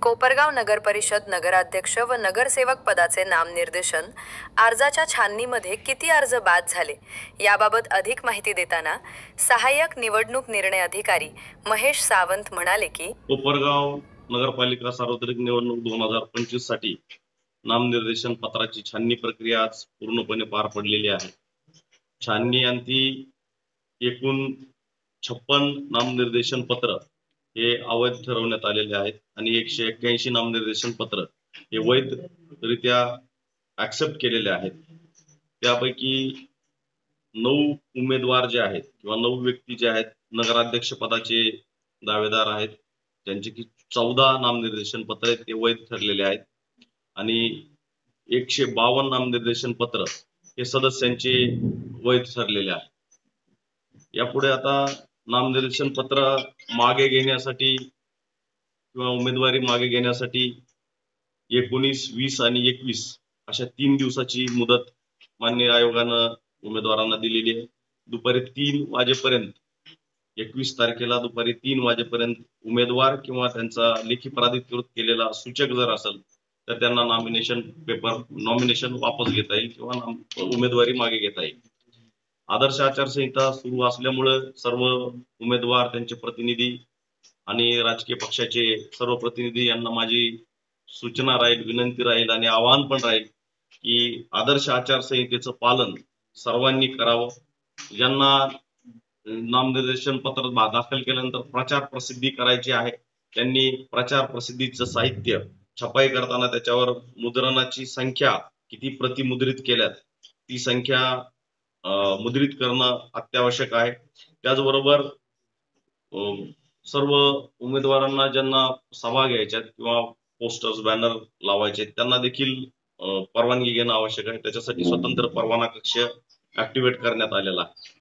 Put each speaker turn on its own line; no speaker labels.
कोपरगाव नगर परिषद नगराध्यक्ष व नगरसेवक पदाचे नामनिर्देशन अर्जाच्या छाननीमध्ये किती अर्ज बाद झाले याबाबत अधिक माहिती देताना सहाय्यक निवडणूक निर्णय अधिकारी महेश सावंत म्हणाले की
कोपरगाव नगरपालिका सार्वत्रिक निवडणूक 2025 साठी नामनिर्देशन पत्राची छाननी प्रक्रिया आज पूर्णपणे पार पडलेली आहे। छाननी अंती एकूण 56 नामनिर्देशन पत्र हे अवैध ठरवण्यात आलेले आहेत आणि 181 नामनिर्देशन पत्र हे वैधरित्या ऍक्सेप्ट केलेले आहेत। त्यापैकी 9 उमेदवार जे आहेत किंवा 9 व्यक्ती जे आहेत नगराध्यक्ष पदाचे दावेदार आहेत, त्यांची की 14 नामनिर्देशन पत्र आहेत ते वैध ठरलेले आहेत आणि 152 नामनिर्देशन पत्र हे सदस्यांचे वैध ठरलेले आहेत। यापुढे आता नामनिर्देशन पत्र मागे घेण्यासाठी किंवा उमेदवारी मागे घेण्यासाठी 19, 20 आणि 21 अशा 3 दिवसाची मुदत मान्य आयोगानं उमेदवारांना दिलेली आहे। दुपारी 3 वाजेपर्यंत 21 तारखेला दुपारी 3 वाजेपर्यंत उमेदवार किंवा त्यांचा लेखी प्राधिकृत केलेला सूचक जर असेल तर त्यांना नॉमिनेशन वापस घेता येईल किंवा उमेदवारी मागे घेता येईल। आदर्श आचारसंहिता सुरू असल्यामुळे सर्व उमेदवार, त्यांचे प्रतिनिधी आणि राजकीय पक्षाचे सर्व प्रतिनिधी यांना माझी सूचना राहील, विनंती राहील आणि आवाहन पण राहील की आदर्श आचारसंहितेचं पालन सर्वांनी करावं। ज्यांना नामनिर्देशन पत्र दाखल केल्यानंतर प्रचार प्रसिद्धी करायची आहे त्यांनी प्रचार प्रसिद्धीचं साहित्य छपाई करताना त्याच्यावर मुद्रणाची संख्या किती प्रति मुद्रित केल्यात ती संख्या मुद्रित करणं अत्यावश्यक आहे। त्याचबरोबर सर्व उमेदवारांना ज्यांना सभा घ्यायच्यात किंवा पोस्टर्स, बॅनर लावायचे त्यांना देखील परवानगी घेणं आवश्यक आहे। त्याच्यासाठी स्वतंत्र परवाना कक्ष ऍक्टिव्हेट करण्यात आलेला आहे।